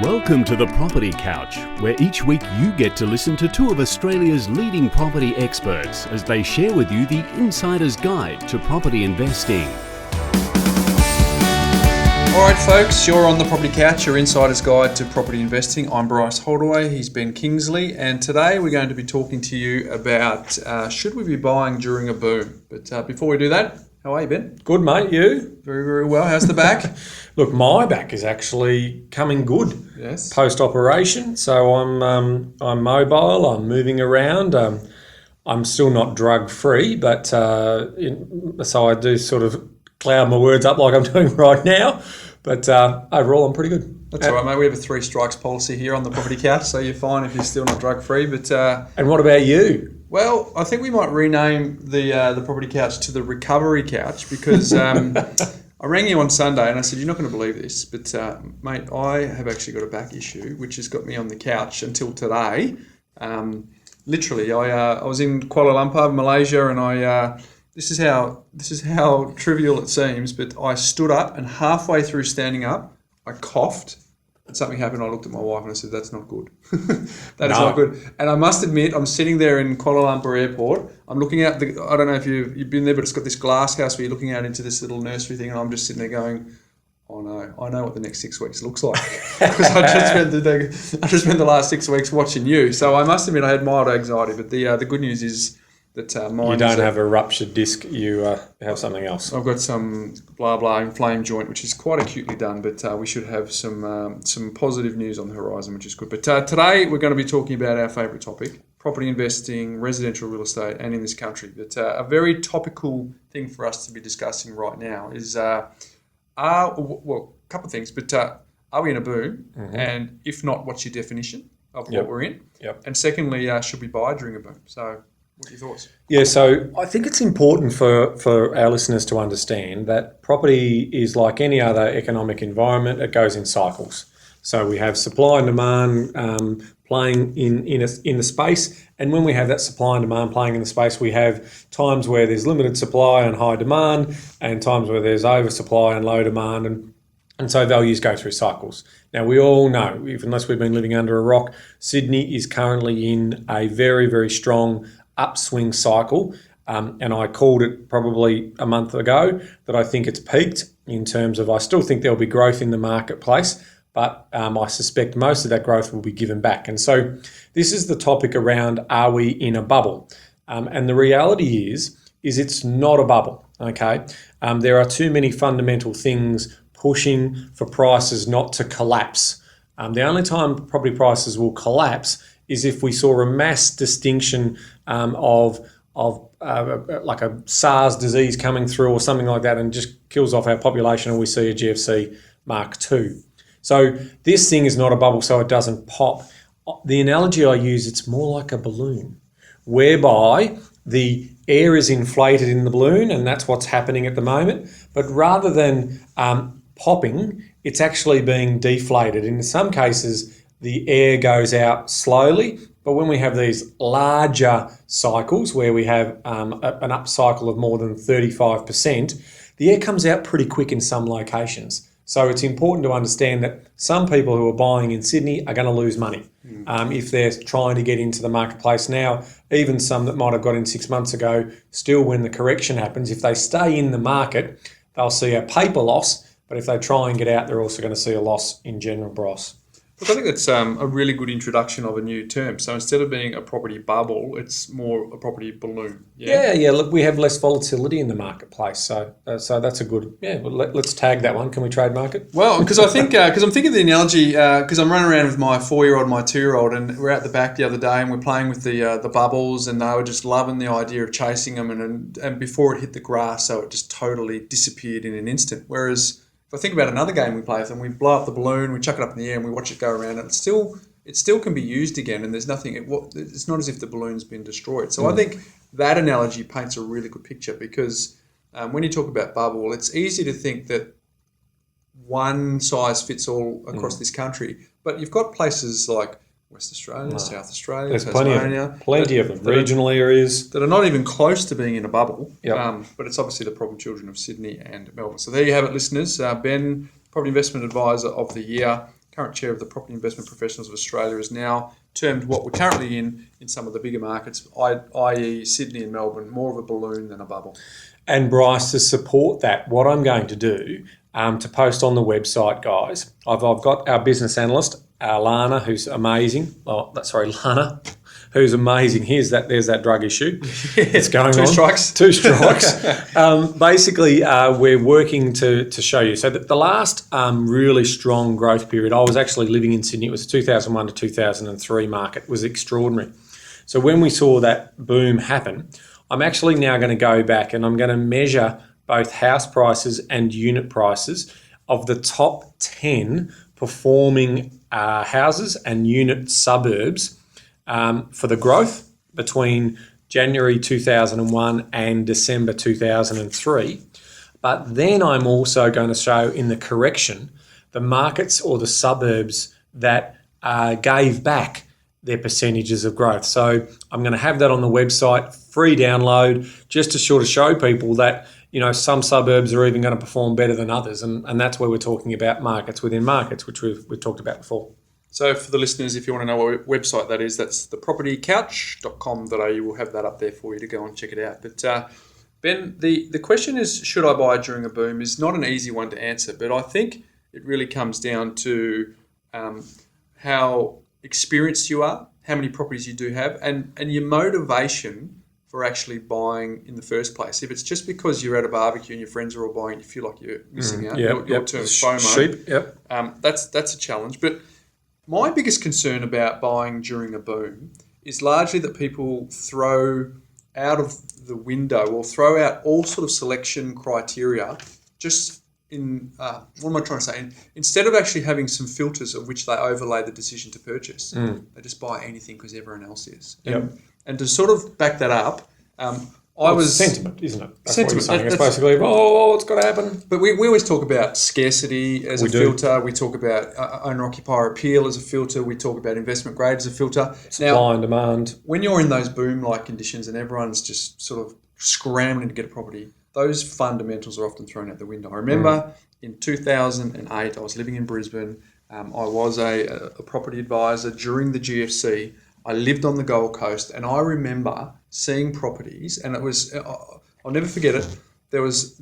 Welcome to the Property Couch, where each week you get to listen to two of Australia's leading property experts as they share with you the insider's guide to property investing. All right, folks, you're on the Property Couch, your insider's guide to property investing. I'm Bryce Holdaway, he's Ben Kingsley, and today we're going to be talking to you about should we be buying during a boom? But before we do that, how are you, Ben? Good, mate. You? Very, very well. How's the back? Look, my back is actually coming good. Yes. Post-operation, so I'm mobile. I'm moving around. I'm still not drug-free, but so I do sort of cloud my words up like I'm doing right now. But overall, I'm pretty good. That's all right, mate. We have a 3 strikes policy here on the Property Couch, so you're fine if you're still not drug-free. But and what about you? Well, I think we might rename the Property Couch to the Recovery Couch because I rang you on Sunday and I said, you're not going to believe this, but mate, I have actually got a back issue which has got me on the couch until today. Literally, I was in Kuala Lumpur, Malaysia, and this is how trivial it seems, but I stood up and halfway through standing up, I coughed. And something happened. I looked at my wife and I said, that's not good. That is not good. And I must admit, I'm sitting there in Kuala Lumpur airport. I'm looking out, I don't know if you've been there, but it's got this glass house where you're looking out into this little nursery thing. And I'm just sitting there going, oh no, I know what the next 6 weeks looks like. Because I just spent the last 6 weeks watching you. So I must admit I had mild anxiety. But the good news is that mine you don't have a ruptured disc, you have something else. I've got some inflamed joint, which is quite acutely done, but we should have some positive news on the horizon, which is good. But today we're going to be talking about our favourite topic, property investing, residential real estate, and in this country. But a very topical thing for us to be discussing right now is, a couple of things, but are we in a boom? Mm-hmm. And if not, what's your definition of what we're in? Yep. And secondly, should we buy during a boom? So what are your thoughts? Yeah, so I think it's important for our listeners to understand that property is like any other economic environment. It goes in cycles. So we have supply and demand playing in the space. And when we have that supply and demand playing in the space, we have times where there's limited supply and high demand and times where there's oversupply and low demand. And so values go through cycles. Now, we all know, unless we've been living under a rock, Sydney is currently in a very, very strong upswing cycle, and I called it probably a month ago that I think it's peaked in terms of I still think there'll be growth in the marketplace, but I suspect most of that growth will be given back. And so this is the topic around, are we in a bubble? And the reality is it's not a bubble, okay? There are too many fundamental things pushing for prices not to collapse. The only time property prices will collapse is if we saw a mass distinction of like a SARS disease coming through or something like that and just kills off our population and we see a GFC Mark II. So this thing is not a bubble, so it doesn't pop. The analogy I use, it's more like a balloon, whereby the air is inflated in the balloon and that's what's happening at the moment. But rather than popping, it's actually being deflated. In some cases, the air goes out slowly, but when we have these larger cycles where we have an up cycle of more than 35%, the air comes out pretty quick in some locations. So it's important to understand that some people who are buying in Sydney are going to lose money if they're trying to get into the marketplace now. Even some that might have got in 6 months ago, still when the correction happens, if they stay in the market, they'll see a paper loss, but if they try and get out, they're also going to see a loss in general, Bryce. Look, I think that's a really good introduction of a new term. So instead of being a property bubble, it's more a property balloon. Yeah. Look, we have less volatility in the marketplace, so that's a good. Yeah, well, let's tag that one. Can we trademark it? Well, because I think I'm thinking of the analogy because I'm running around with my 4-year-old, my 2-year-old, and we're out the back the other day and we're playing with the bubbles, and they were just loving the idea of chasing them, and before it hit the grass, so it just totally disappeared in an instant. Whereas if I think about another game we play with them, we blow up the balloon, we chuck it up in the air, and we watch it go around, and it still can be used again, and there's nothing. It's not as if the balloon's been destroyed. So I think that analogy paints a really good picture because when you talk about bubble, it's easy to think that one size fits all across this country, but you've got places like West Australia, South Australia, There's Tasmania. plenty of them. Regional areas. That are not even close to being in a bubble. Yep. But it's obviously the problem children of Sydney and Melbourne. So there you have it, listeners. Ben, Property Investment Advisor of the Year. current chair of the Property Investment Professionals of Australia, has now termed what we're currently in some of the bigger markets, i.e. Sydney and Melbourne, more of a balloon than a bubble. And Bryce, to support that, what I'm going to do to post on the website, guys, I've got our business analyst, Lana, who's amazing. Lana, who's amazing. There's that drug issue. It's going on. Two strikes. Basically, we're working to show you. So the last really strong growth period, I was actually living in Sydney. It was 2001 to 2003 market. It was extraordinary. So when we saw that boom happen, I'm actually now going to go back and I'm going to measure both house prices and unit prices of the top 10 performing houses and unit suburbs for the growth between January 2001 and December 2003. But then I'm also going to show in the correction the markets or the suburbs that gave back their percentages of growth. So I'm going to have that on the website, free download, just to sort of show people that, you know, some suburbs are even going to perform better than others. And that's where we're talking about markets within markets, which we've talked about before. So for the listeners, if you want to know what website that is, that's thepropertycouch.com.au. We'll have that up there for you to go and check it out. But Ben, the question is, should I buy during a boom, is not an easy one to answer, but I think it really comes down to how experienced you are, how many properties you do have, and your motivation for actually buying in the first place. If it's just because you're at a barbecue and your friends are all buying, you feel like you're missing out. Your term FOMO. Sheep, yep. That's a challenge. But my biggest concern about buying during a boom is largely that people throw out of the window or throw out all sort of selection criteria just in, what am I trying to say? Instead of actually having some filters of which they overlay the decision to purchase, they just buy anything because everyone else is. And to sort of back that up, It's sentiment, isn't it? That's what you're saying. It's basically, it's got to happen. But we always talk about scarcity as a filter. We talk about owner-occupier appeal as a filter. We talk about investment grade as a filter. Supply and demand. When you're in those boom-like conditions and everyone's just sort of scrambling to get a property, those fundamentals are often thrown out the window. I remember in 2008, I was living in Brisbane. I was a property advisor during the GFC. I lived on the Gold Coast, and I remember seeing properties, and it was, I'll never forget it. There was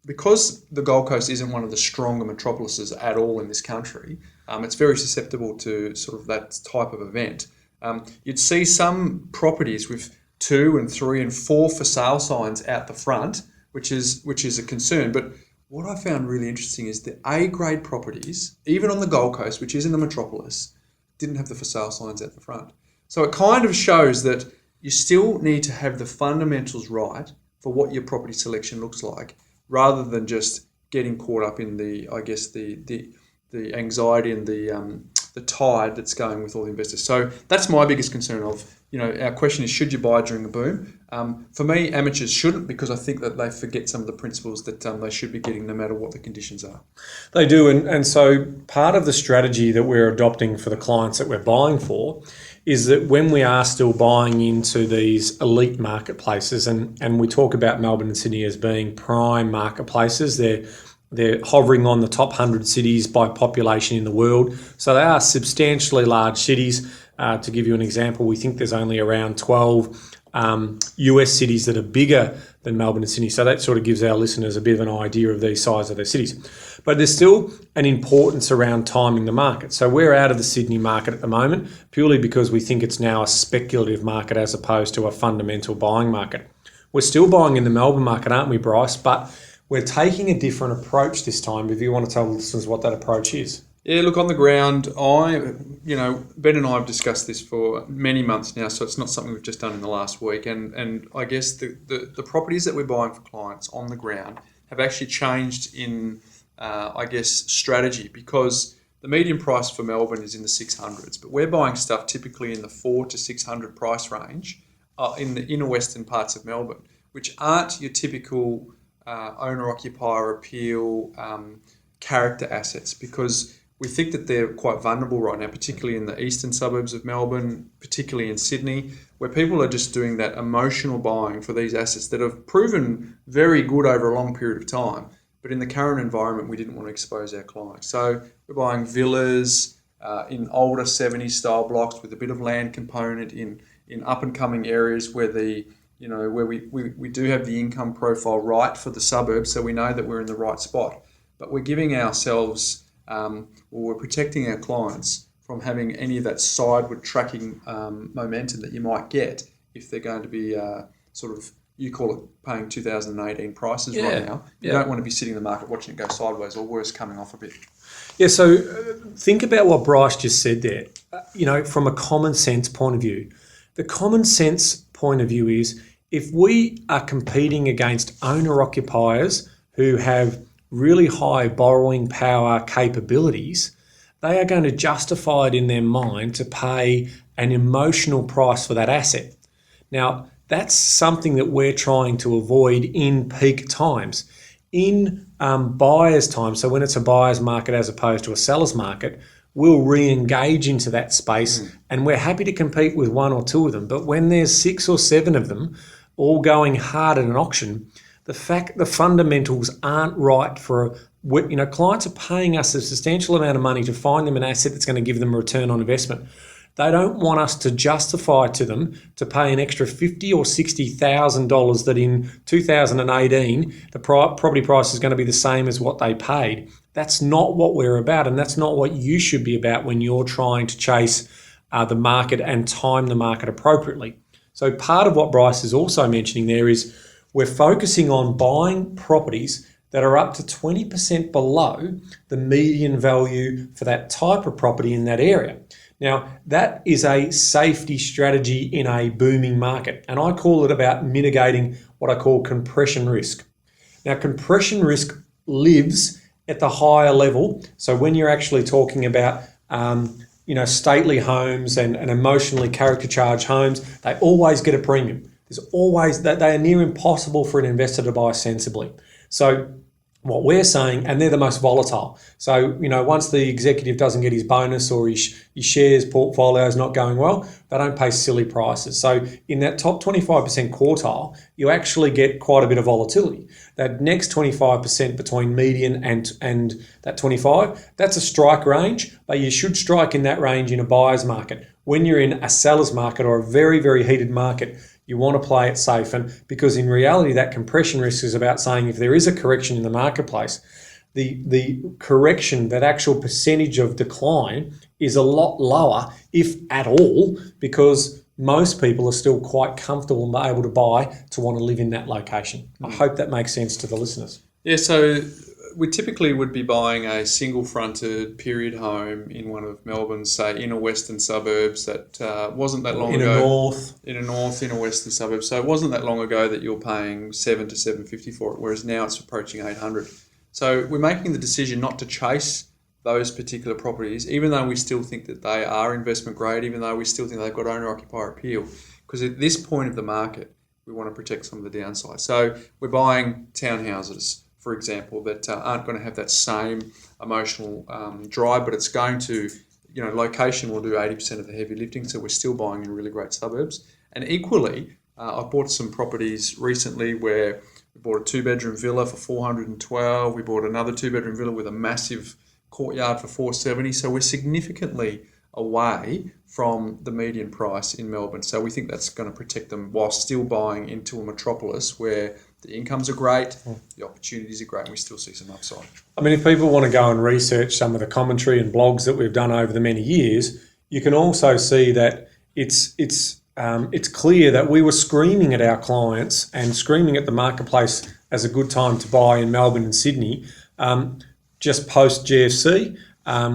because the Gold Coast isn't one of the stronger metropolises at all in this country. It's very susceptible to sort of that type of event. You'd see some properties with 2 and 3 and 4 for sale signs out the front, which is a concern. But what I found really interesting is the A-grade properties, even on the Gold Coast, which isn't a metropolis, didn't have the for sale signs out the front. So it kind of shows that you still need to have the fundamentals right for what your property selection looks like, rather than just getting caught up in the anxiety and the tide that's going with all the investors. So that's my biggest concern of, our question is, should you buy during a boom? For me, amateurs shouldn't, because I think that they forget some of the principles that they should be getting no matter what the conditions are. They do. And so part of the strategy that we're adopting for the clients that we're buying for is that when we are still buying into these elite marketplaces, and we talk about Melbourne and Sydney as being prime marketplaces, they're hovering on the top 100 cities by population in the world. So they are substantially large cities. To give you an example, we think there's only around 12 US cities that are bigger than Melbourne and Sydney. So that sort of gives our listeners a bit of an idea of the size of their cities. But there's still an importance around timing the market. So we're out of the Sydney market at the moment purely because we think it's now a speculative market as opposed to a fundamental buying market. We're still buying in the Melbourne market, aren't we, Bryce? But we're taking a different approach this time, if you want to tell the listeners what that approach is. Yeah, look, on the ground, Ben and I have discussed this for many months now, so it's not something we've just done in the last week. And I guess the properties that we're buying for clients on the ground have actually changed in, strategy, because the median price for Melbourne is in the 600s, but we're buying stuff typically in the 400 to 600 price range in the inner western parts of Melbourne, which aren't your typical owner-occupier appeal character assets, because we think that they're quite vulnerable right now, particularly in the eastern suburbs of Melbourne, particularly in Sydney, where people are just doing that emotional buying for these assets that have proven very good over a long period of time. But in the current environment, we didn't want to expose our clients. So we're buying villas in older 70s style blocks with a bit of land component in up and coming areas where where we do have the income profile right for the suburbs, so we know that we're in the right spot. But we're giving ourselves, we're protecting our clients from having any of that sideward tracking momentum that you might get if they're going to be you call it paying 2018 prices right now. You don't want to be sitting in the market watching it go sideways, or worse, coming off a bit. Yeah, so think about what Bryce just said there. From a common sense point of view, the common sense point of view is if we are competing against owner-occupiers who have really high borrowing power capabilities, they are going to justify it in their mind to pay an emotional price for that asset. Now, that's something that we're trying to avoid in peak times. In buyer's time, so when it's a buyer's market as opposed to a seller's market, we'll re-engage into that space and we're happy to compete with one or two of them. But when there's 6 or 7 of them all going hard at an auction, the fundamentals aren't right for, clients are paying us a substantial amount of money to find them an asset that's going to give them a return on investment. They don't want us to justify to them to pay an extra $50,000 or $60,000 that in 2018 the property price is going to be the same as what they paid. That's not what we're about, and that's not what you should be about when you're trying to chase the market and time the market appropriately. So part of what Bryce is also mentioning there is we're focusing on buying properties that are up to 20% below the median value for that type of property in that area. Now, that is a safety strategy in a booming market, and I call it about mitigating what I call compression risk. Now, compression risk lives at the higher level. So when you're actually talking about stately homes and emotionally character charged homes, they always get a premium. There's always that they are near impossible for an investor to buy sensibly. So what we're saying, and they're the most volatile. So, once the executive doesn't get his bonus or his shares portfolio is not going well, they don't pay silly prices. So in that top 25% quartile, you actually get quite a bit of volatility. That next 25% between median and that 25, that's a strike range, but you should strike in that range in a buyer's market. When you're in a seller's market or a very, very heated market, you want to play it safe, and because in reality that compression risk is about saying if there is a correction in the marketplace, the correction, that actual percentage of decline is a lot lower, if at all, because most people are still quite comfortable and able to buy to want to live in that location. I hope that makes sense to the listeners. Yeah, so we typically would be buying a single-fronted period home in one of Melbourne's, say, inner western suburbs that wasn't that long ago. Inner western suburbs. So it wasn't that long ago that you were paying $700 to $750 for it, whereas now it's approaching $800. So we're making the decision not to chase those particular properties, even though we still think that they are investment grade, even though we still think they've got owner-occupier appeal, because at this point of the market, we want to protect some of the downside. So we're buying townhouses, for example, that aren't going to have that same emotional drive, but it's going to, location will do 80% of the heavy lifting, so we're still buying in really great suburbs. And equally, I bought some properties recently where we bought a 2-bedroom villa for $412. We bought another 2-bedroom villa with a massive courtyard for $470. So we're significantly away from the median price in Melbourne. So we think that's going to protect them while still buying into a metropolis where the incomes are great, the opportunities are great, and we still see some upside. I mean, if people want to go and research some of the commentary and blogs that we've done over the many years, you can also see that it's clear that we were screaming at our clients and screaming at the marketplace as a good time to buy in Melbourne and Sydney just post GFC.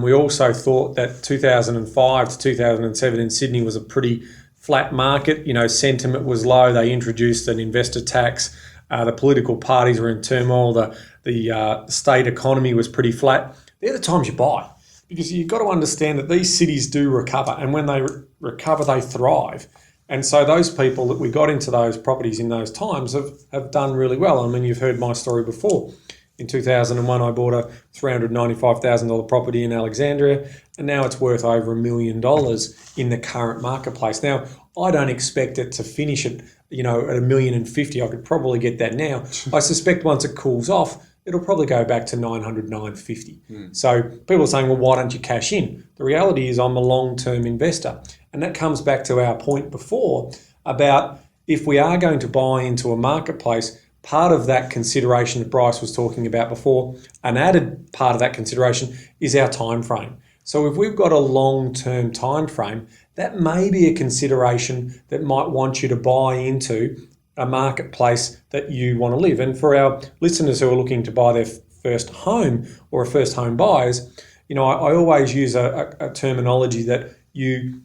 We also thought that 2005 to 2007 in Sydney was a pretty flat market. Sentiment was low. They introduced an investor tax. The political parties were in turmoil. The state economy was pretty flat. They're the times you buy, because you've got to understand that these cities do recover, and when they recover, they thrive. And so those people that we got into those properties in those times have done really well. I mean, you've heard my story before. In 2001, I bought a $395,000 property in Alexandria, and now it's worth over $1 million in the current marketplace. Now, I don't expect it to finish at $1.05 million. I could probably get that now. I suspect once it cools off, it'll probably go back to 900, 950. So people are saying, well, why don't you cash in? The reality is I'm a long-term investor. And that comes back to our point before about if we are going to buy into a marketplace, part of that consideration that Bryce was talking about before, an added part of that consideration is our time frame. So if we've got a long-term time frame, that may be a consideration that might want you to buy into a marketplace that you want to live. And for our listeners who are looking to buy their first home or are first home buyers, I always use a terminology that you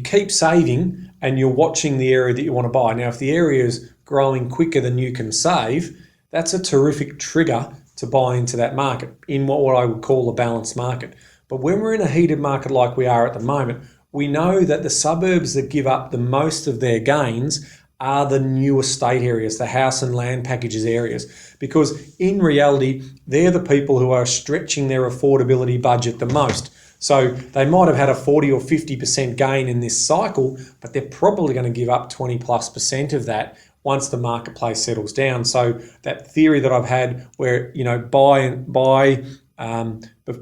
keep saving and you're watching the area that you want to buy. Now, if the area is growing quicker than you can save, that's a terrific trigger to buy into that market in what I would call a balanced market. But when we're in a heated market like we are at the moment, we know that the suburbs that give up the most of their gains are the new estate areas, the house and land packages areas, because in reality, they're the people who are stretching their affordability budget the most. So they might have had a 40 or 50% gain in this cycle, but they're probably going to give up 20+% of that once the marketplace settles down. So that theory that I've had where, buy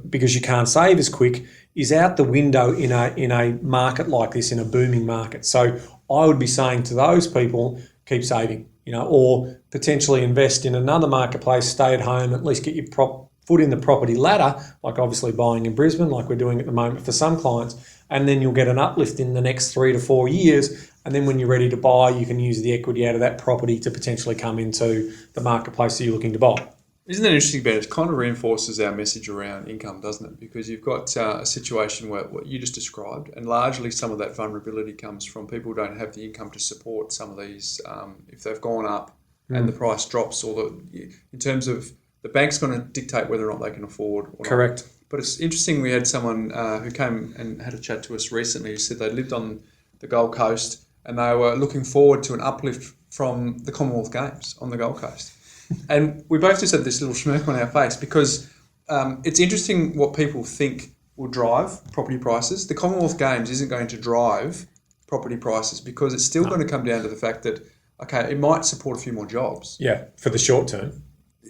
because you can't save as quick is out the window in a market like this, in a booming market. So I would be saying to those people, keep saving, or potentially invest in another marketplace, stay at home, at least get your foot in the property ladder, like obviously buying in Brisbane, like we're doing at the moment for some clients, and then you'll get an uplift in the next 3 to 4 years. And then when you're ready to buy, you can use the equity out of that property to potentially come into the marketplace that you're looking to buy. Isn't that interesting, Ben? It kind of reinforces our message around income, doesn't it? Because you've got a situation where what you just described, and largely some of that vulnerability comes from people who don't have the income to support some of these, if they've gone up and the price drops, in terms of the bank's going to dictate whether or not they can afford or Correct. not. But it's interesting, we had someone who came and had a chat to us recently who said they lived on the Gold Coast and they were looking forward to an uplift from the Commonwealth Games on the Gold Coast. And we both just had this little smirk on our face because it's interesting what people think will drive property prices. The Commonwealth Games isn't going to drive property prices because it's still going to come down to the fact that, okay, it might support a few more jobs. Yeah, for the short term.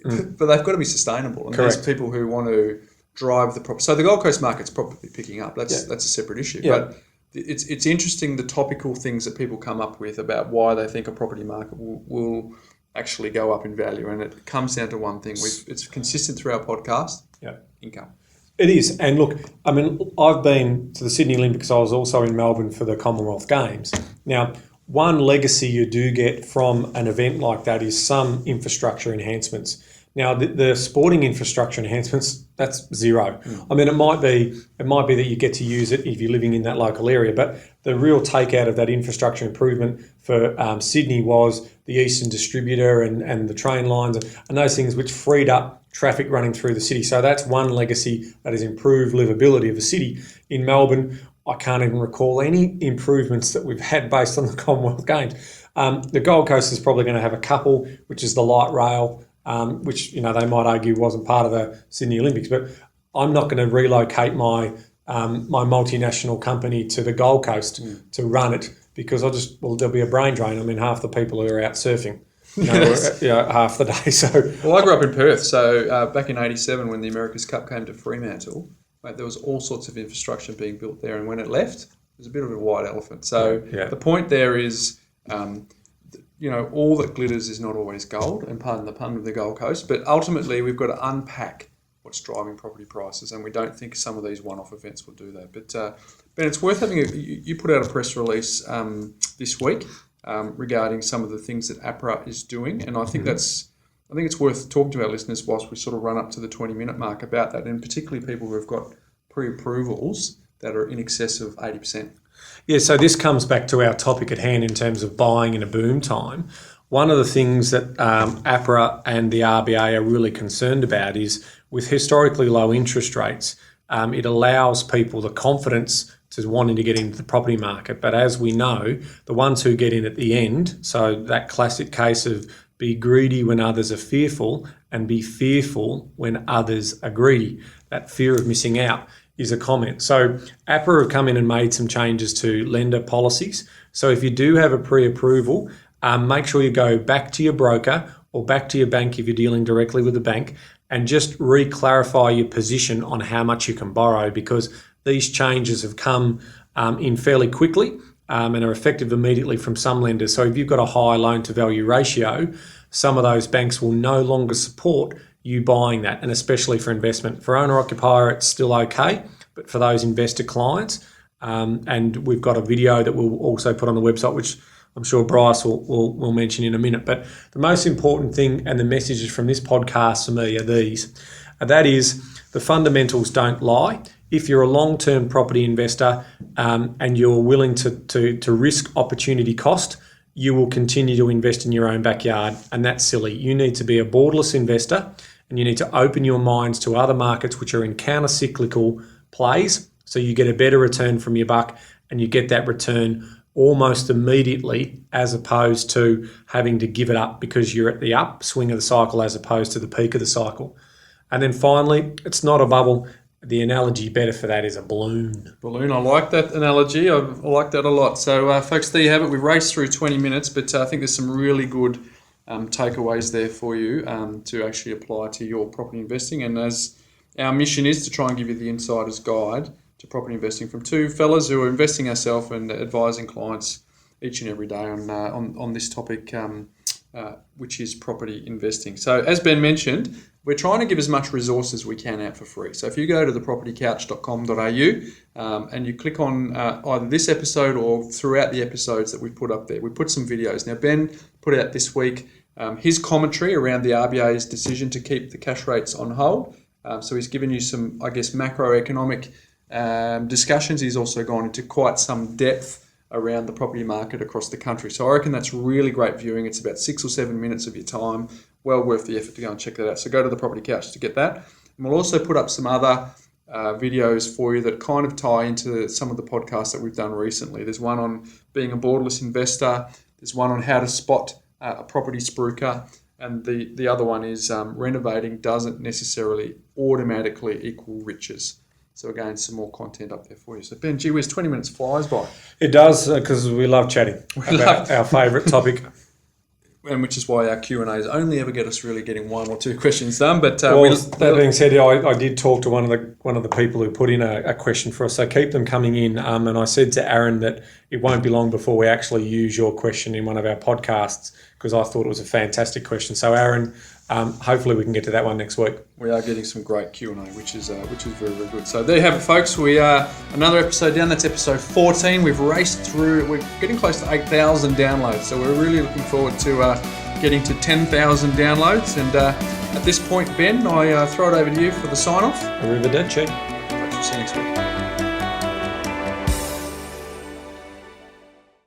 But they've got to be sustainable. And Correct. there's people who want to drive the property. So the Gold Coast market's probably picking up. That's a separate issue. Yeah. But it's interesting the topical things that people come up with about why they think a property market will actually go up in value, and it comes down to one thing. It's consistent through our podcast. Yeah, income. It is, and look, I mean, I've been to the Sydney Olympics. I was also in Melbourne for the Commonwealth Games. Now, one legacy you do get from an event like that is some infrastructure enhancements. Now, the sporting infrastructure enhancements, that's zero. I mean, it might be that you get to use it if you're living in that local area, but the real takeout of that infrastructure improvement for Sydney was the Eastern Distributor and the train lines and those things which freed up traffic running through the city. So that's one legacy that has improved livability of the city. In Melbourne, I can't even recall any improvements that we've had based on the Commonwealth Games. The Gold Coast is probably going to have a couple, which is the light rail, which they might argue wasn't part of the Sydney Olympics, but I'm not going to relocate my multinational company to the Gold Coast to run it because there'll be a brain drain. I mean, half the people who are out surfing, half the day. So, well, I grew up in Perth, so back in '87 when the America's Cup came to Fremantle, there was all sorts of infrastructure being built there, and when it left, it was a bit of a white elephant. So the point there is. All that glitters is not always gold, and pardon the pun of the Gold Coast, but ultimately we've got to unpack what's driving property prices, and we don't think some of these one-off events will do that. But Ben, it's worth having you put out a press release this week regarding some of the things that APRA is doing, and I think I think it's worth talking to our listeners whilst we sort of run up to the 20-minute mark about that, and particularly people who have got pre-approvals that are in excess of 80%. Yeah, so this comes back to our topic at hand in terms of buying in a boom time. One of the things that APRA and the RBA are really concerned about is with historically low interest rates, it allows people the confidence to wanting to get into the property market. But as we know, the ones who get in at the end, so that classic case of be greedy when others are fearful and be fearful when others are greedy, that fear of missing out is a comment. So APRA have come in and made some changes to lender policies. So if you do have a pre-approval, make sure you go back to your broker or back to your bank if you're dealing directly with the bank, and just re-clarify your position on how much you can borrow, because these changes have come in fairly quickly and are effective immediately from some lenders. So if you've got a high loan to value ratio, some of those banks will no longer support you buying that, and especially for investment. For owner-occupier, it's still okay, but for those investor clients, and we've got a video that we'll also put on the website, which I'm sure Bryce will mention in a minute. But the most important thing and the messages from this podcast for me are these. That is, the fundamentals don't lie. If you're a long-term property investor and you're willing to risk opportunity cost, you will continue to invest in your own backyard, and that's silly. You need to be a borderless investor, and you need to open your minds to other markets which are in counter-cyclical plays, so you get a better return from your buck, and you get that return almost immediately, as opposed to having to give it up because you're at the upswing of the cycle as opposed to the peak of the cycle. And then finally, it's not a bubble. The analogy better for that is a balloon. Balloon, I like that analogy. I like that a lot. So, folks, there you have it. We've raced through 20 minutes, but I think there's some really good takeaways there for you to actually apply to your property investing. And as our mission is to try and give you the insider's guide to property investing from two fellas who are investing ourselves and advising clients each and every day on this topic, which is property investing. So, as Ben mentioned, we're trying to give as much resource as we can out for free. So if you go to thepropertycouch.com.au and you click on either this episode or throughout the episodes that we've put up there, we put some videos. Now, Ben put out this week his commentary around the RBA's decision to keep the cash rates on hold. So he's given you some, I guess, macroeconomic discussions. He's also gone into quite some depth around the property market across the country. So I reckon that's really great viewing. It's about 6 or 7 minutes of your time. Well worth the effort to go and check that out. So go to the Property Couch to get that. And we'll also put up some other videos for you that kind of tie into some of the podcasts that we've done recently. There's one on being a borderless investor. There's one on how to spot a property spruiker. And the other one is renovating doesn't necessarily automatically equal riches. So again, some more content up there for you. So Ben, gee whiz, 20 minutes flies by. It does, because we love chatting about our favourite topic. And which is why our Q&As only ever get us really getting 1 or 2 questions done. But that being said, I did talk to one of the people who put in a question for us. So keep them coming in. And I said to Aaron that it won't be long before we actually use your question in one of our podcasts, because I thought it was a fantastic question. So Aaron, hopefully we can get to that one next week. We are getting some great Q&A, which is very, very good. So there you have it, folks. We are another episode down. That's episode 14. We've raced through. We're getting close to 8,000 downloads. So we're really looking forward to getting to 10,000 downloads. And at this point, Ben, I throw it over to you for the sign-off. Arrivederci. Folks, we'll see you next week.